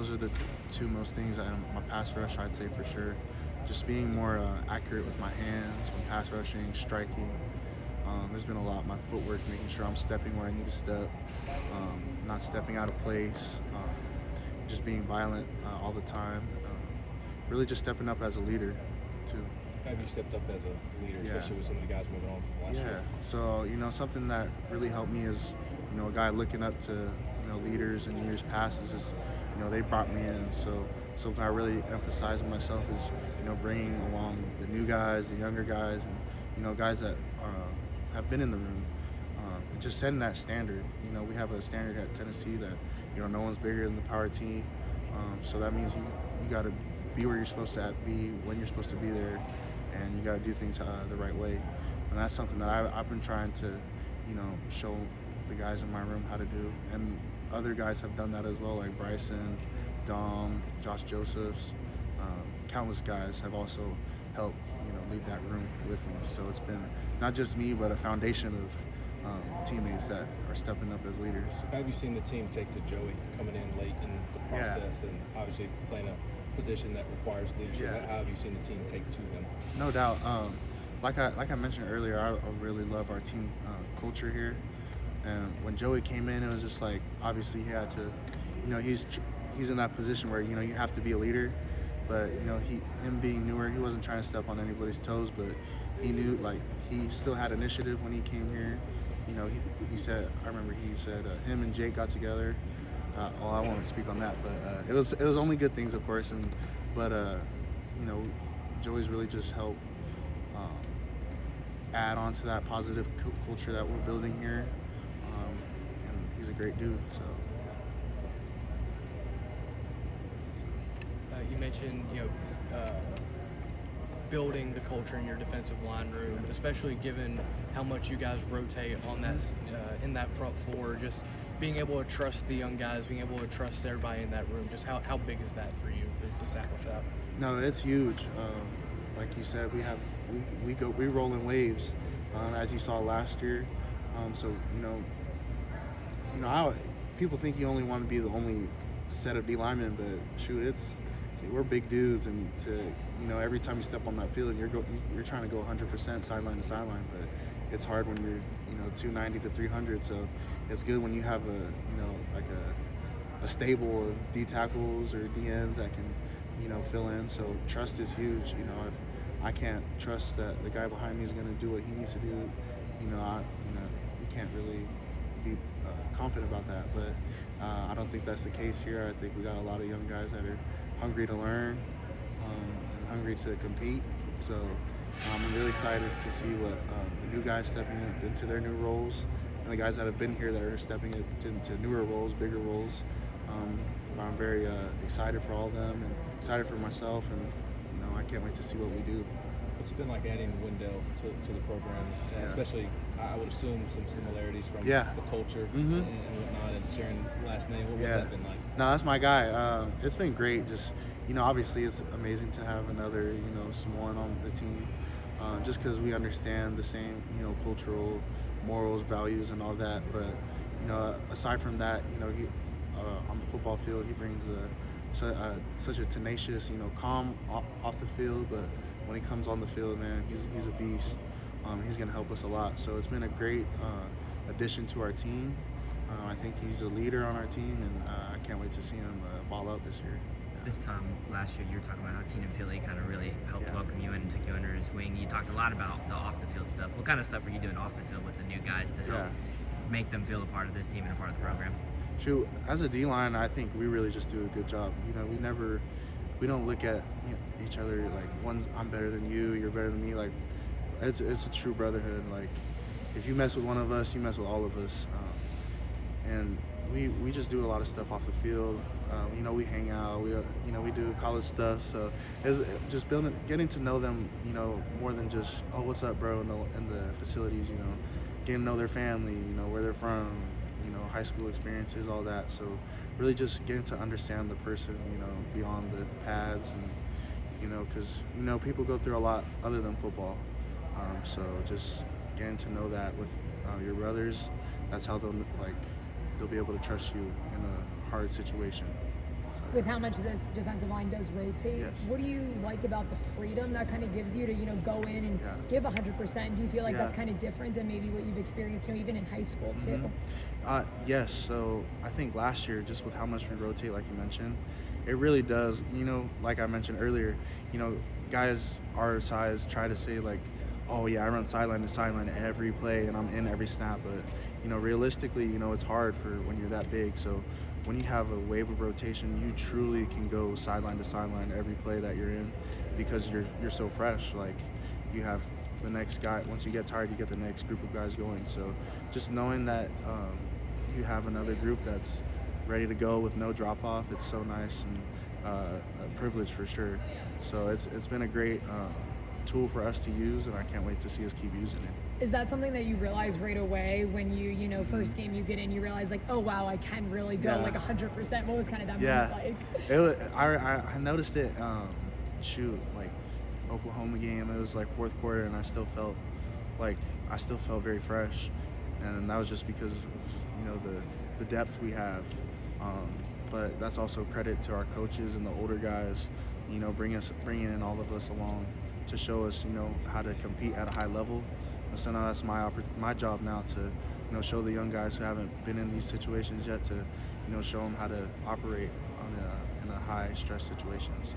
those are the two most things. My pass rush, I'd say for sure. Just being more accurate with my hands when pass rushing, striking. There's been a lot. My footwork, making sure I'm stepping where I need to step, not stepping out of place, just being violent all the time. Really just stepping up as a leader, too. Have you stepped up as a leader, especially with some of the guys moving on from last year? Yeah. So, something that really helped me is, a guy looking up to, leaders in years past is just, they brought me in. So something I really emphasize on myself is, bringing along the new guys, the younger guys, and, guys that have been in the room. And just setting that standard. We have a standard at Tennessee that, no one's bigger than the power team. So that means you got to be where you're supposed to be, when you're supposed to be there, and you got to do things the right way. And that's something that I've been trying to, show the guys in my room how to do. And other guys have done that as well, like Bryson, Dom, Josh Josephs. Countless guys have also helped, lead that room with me. So it's been not just me, but a foundation of teammates that are stepping up as leaders. How have you seen the team take to Joey coming in late in the process and obviously playing a position that requires leadership? Yeah. How have you seen the team take to him? No doubt. Like I mentioned earlier, I really love our team culture here. And when Joey came in, it was just like, obviously he had to, he's in that position where, you have to be a leader. But, him being newer, he wasn't trying to step on anybody's toes, but he knew, he still had initiative when he came here. He said, I remember he said him and Jake got together. Well, I won't speak on that, but it was only good things, of course. But Joey's really just helped add on to that positive culture that we're building here. And he's a great dude, so. You mentioned, building the culture in your defensive line room, especially given how much you guys rotate on that in that front four. Just being able to trust the young guys, being able to trust everybody in that room. Just how big is that for you to stack with that? No, it's huge. Like you said, we roll in waves, as you saw last year. So people think you only want to be the only set of D linemen, but shoot, we're big dudes, and every time you step on that field, you're trying to go 100% sideline to sideline, but it's hard when you're 290 to 300. So it's good when you have a stable of D tackles or DNs that can fill in. So trust is huge. If I can't trust that the guy behind me is going to do what he needs to do, you can't really be confident about that. But I don't think that's the case here. I think we got a lot of young guys that are hungry to learn and hungry to compete. So I'm really excited to see what the new guys stepping into their new roles, and the guys that have been here that are stepping into newer roles, bigger roles. I'm very excited for all of them, and excited for myself, and I can't wait to see what we do. What's it been like adding Wendell to the program, especially I would assume some similarities from the culture and whatnot, and sharing his last name. What's that been like? No, that's my guy. It's been great. Just obviously it's amazing to have another Samoan on the team, just because we understand the same cultural morals, values, and all that. But aside from that, he on the football field he brings such a tenacious, calm off the field, but when he comes on the field, man, he's a beast. He's going to help us a lot. So it's been a great addition to our team. I think he's a leader on our team, and I can't wait to see him ball out this year. This time last year, you were talking about how Keenan Pili kind of really helped welcome you in and took you under his wing. You talked a lot about the off-the-field stuff. What kind of stuff are you doing off the field with the new guys to help make them feel a part of this team and a part of the program? Shoot, as a D-line, I think we really just do a good job. We don't look at each other like I'm better than you, you're better than me. Like it's a true brotherhood. Like if you mess with one of us, you mess with all of us. And we just do a lot of stuff off the field. We hang out. We do college stuff. So it's just getting to know them. More than just what's up, bro, in the facilities. Getting to know their family. Where they're from. High school experiences, all that. So really just getting to understand the person, beyond the pads, and because people go through a lot other than football. So just getting to know that with your brothers, that's how they'll be able to trust you in a hard situation. So, with how much this defensive line does rotate, Yes. what do you like about the freedom that kind of gives you to, go in and give 100%? Do you feel like that's kind of different than maybe what you've experienced, even in high school too? Yes. So I think last year, just with how much we rotate, like you mentioned, it really does. Like I mentioned earlier, guys our size try to say like, oh yeah, I run sideline to sideline every play and I'm in every snap. But realistically, it's hard for when you're that big. So when you have a wave of rotation, you truly can go sideline to sideline every play that you're in, because you're so fresh. Like, you have the next guy. Once you get tired, you get the next group of guys going. So just knowing that you have another group that's ready to go with no drop off, it's so nice and a privilege for sure. So it's been a great tool for us to use, and I can't wait to see us keep using it. Is that something that you realize right away when you first game you get in, you realize like, oh wow, I can really go like 100%? What was kind of that moment like? I noticed it, like Oklahoma game, it was like fourth quarter, and I still felt very fresh, and that was just because of the depth we have. But that's also credit to our coaches and the older guys, bringing in all of us along to show us, how to compete at a high level. And so now that's my job now to, show the young guys who haven't been in these situations yet to, show them how to operate in a high stress situation. So.